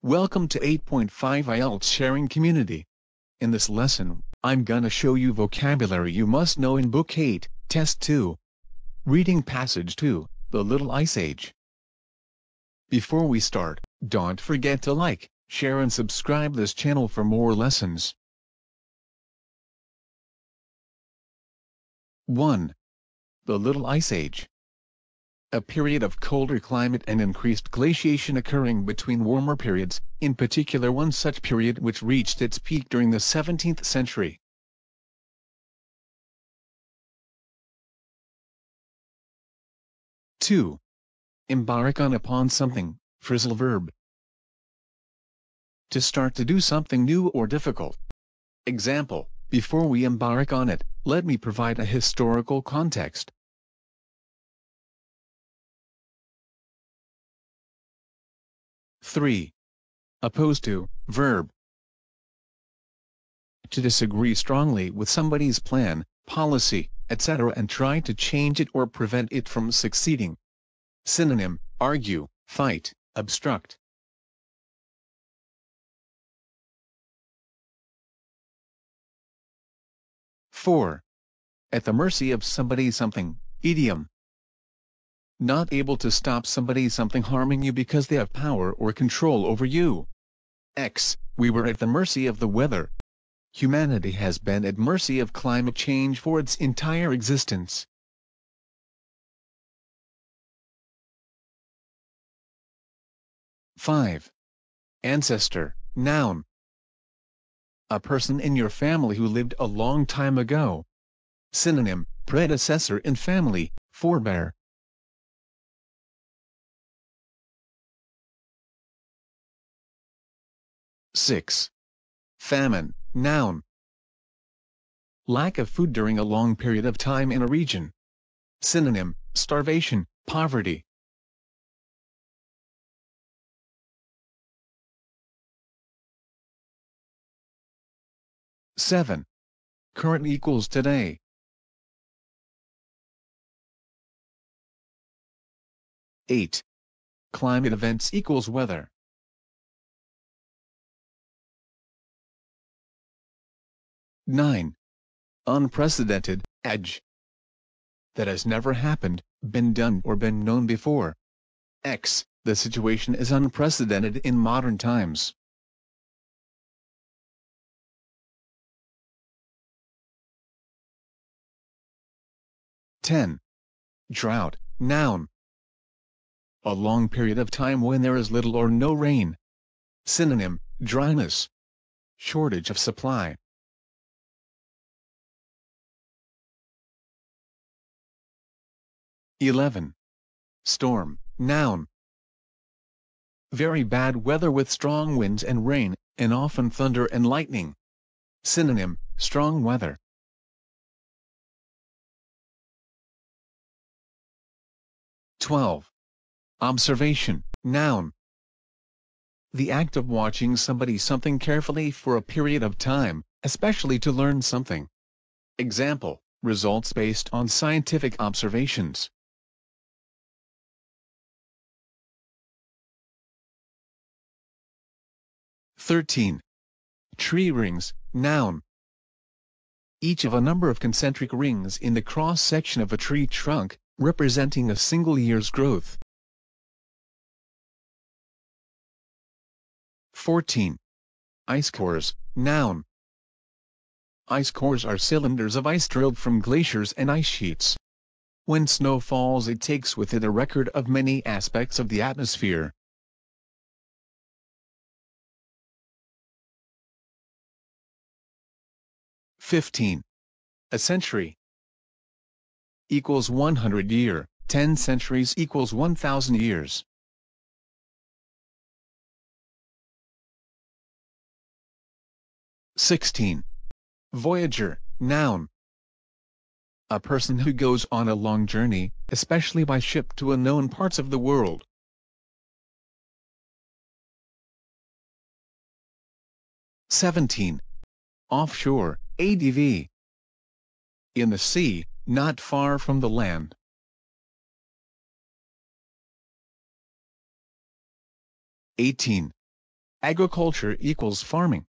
Welcome to 8.5 IELTS Sharing Community. In this lesson, I'm gonna show you vocabulary you must know in Book 8, Test 2. Reading Passage 2, The Little Ice Age. Before we start, don't forget to like, share and subscribe this channel for more lessons. 1. The Little Ice Age. A period of colder climate and increased glaciation occurring between warmer periods, in particular one such period which reached its peak during the 17th century. Two. Embark on upon something, phrasal verb. To start to do something new or difficult. Example, before we embark on it, let me provide a historical context. 3. Opposed to, verb. To disagree strongly with somebody's plan, policy, etc. and try to change it or prevent it from succeeding. Synonym, argue, fight, obstruct. 4. At the mercy of somebody something, idiom. Not able to stop somebody something harming you because they have power or control over you. We were at the mercy of the weather. Humanity has been at mercy of climate change for its entire existence. Five. Ancestor, noun. A person in your family who lived a long time ago. Synonym, predecessor in family, forebear. 6. Famine, noun. Lack of food during a long period of time in a region. Synonym, starvation, poverty. 7. Current equals today. 8. Climate events equals weather. 9. Unprecedented, edge. That has never happened, been done or been known before. The situation is unprecedented in modern times. Drought, noun. A long period of time when there is little or no rain. Synonym, dryness. Shortage of supply. 11. Storm, noun. Very bad weather with strong winds and rain, and often thunder and lightning. Synonym, strong weather. 12. Observation, noun. The act of watching somebody something carefully for a period of time, especially to learn something. Example, results based on scientific observations. 13. Tree rings, noun. Each of a number of concentric rings in the cross-section of a tree trunk, representing a single year's growth. 14. Ice cores, noun. Ice cores are cylinders of ice drilled from glaciers and ice sheets. When snow falls, it takes with it a record of many aspects of the atmosphere. 15. A century equals 100 year, 10 centuries equals 1,000 years. 16. Voyager, noun. A person who goes on a long journey, especially by ship to unknown parts of the world. 17. Offshore, ADV. In the sea, not far from the land. 18. Agriculture equals farming.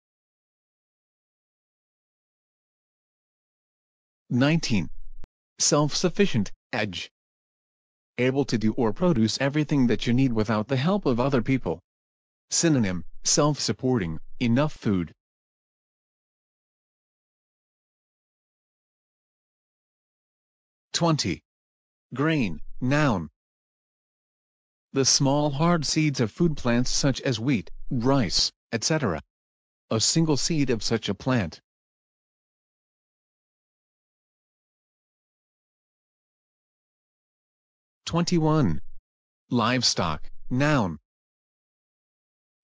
19. Self-sufficient, edge. Able to do or produce everything that you need without the help of other people. Synonym, self-supporting, enough food. 20. Grain, noun. The small hard seeds of food plants such as wheat, rice, etc. A single seed of such a plant. 21. Livestock, noun.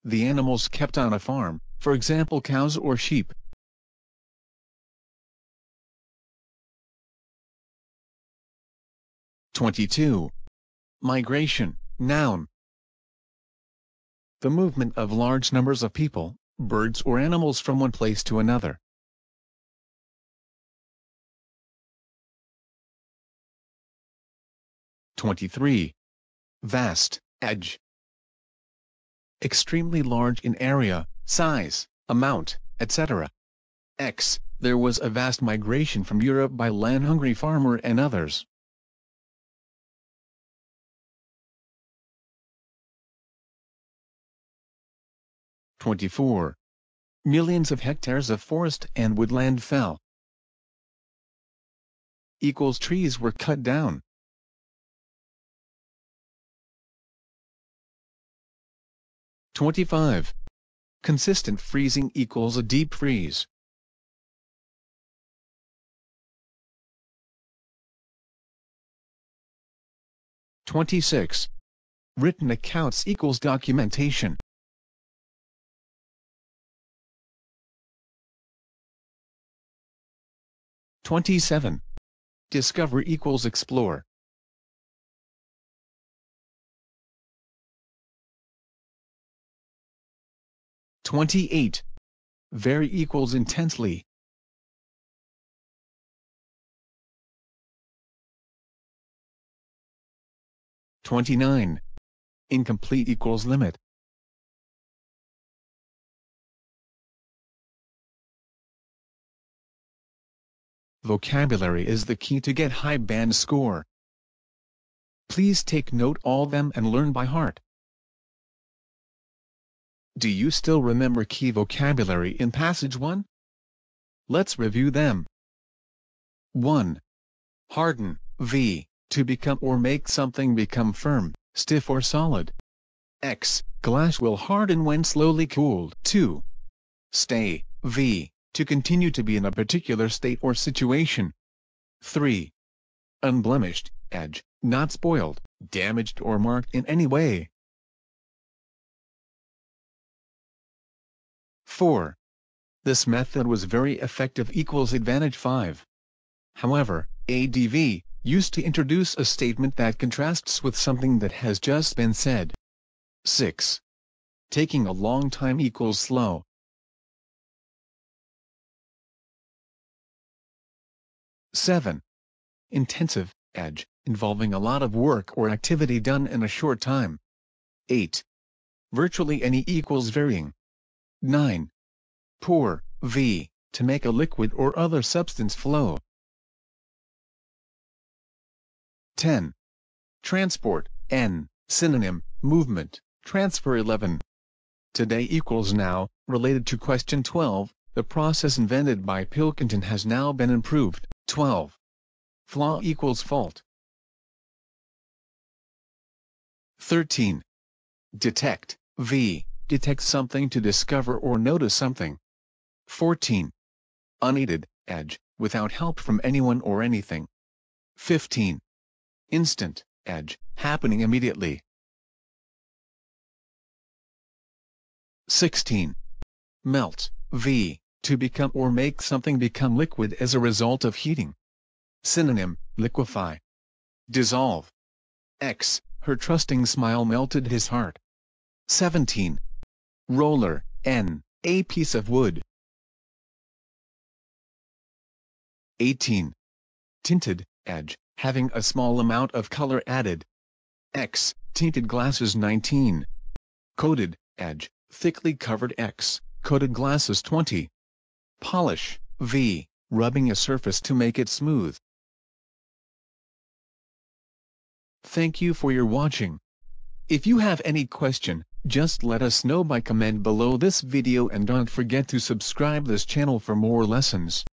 The animals kept on a farm, for example cows or sheep. 22. Migration, noun. The movement of large numbers of people, birds or animals from one place to another. 23. Vast, edge. Extremely large in area, size, amount, etc. There was a vast migration from Europe by land-hungry farmer and others. 24. Millions of hectares of forest and woodland fell. Equals trees were cut down. 25. Consistent freezing equals a deep freeze. 26. Written accounts equals documentation. 27. Discover equals explore. 28. Very equals intensely. 29. Incomplete equals limit. 30. Vocabulary is the key to get high band score. Please take note all them and learn by heart. Do you still remember key vocabulary in passage 1? Let's review them. 1. Harden, v. To become or make something become firm, stiff or solid. Glass will harden when slowly cooled. 2. Stay, v. To continue to be in a particular state or situation. 3. Unblemished, edge, not spoiled, damaged or marked in any way. 4. This method was very effective equals advantage 5. However, ADV used to introduce a statement that contrasts with something that has just been said. 6. Taking a long time equals slow. 7. Intensive, edge, involving a lot of work or activity done in a short time. 8. Virtually any equals varying. 9. Pour, v. To make a liquid or other substance flow. 10. Transport, n. Synonym, movement, transfer. 11. Today equals now, related to question 12, the process invented by Pilkington has now been improved. 12. Flaw equals fault. 13. Detect, v. Detect something to discover or notice something. 14. Unaided, edge, without help from anyone or anything. 15. Instant, edge, happening immediately. 16. Melt, v. To become or make something become liquid as a result of heating. Synonym, liquefy. Dissolve. Her trusting smile melted his heart. 17. Roller, n. A piece of wood. 18. Tinted, edge, having a small amount of color added. Tinted glasses. 19. Coated, edge, thickly covered X, coated glasses 20. Polish, V, rubbing a surface to make it smooth. Thank you for your watching. If you have any question, just let us know by comment below this video and don't forget to subscribe this channel for more lessons.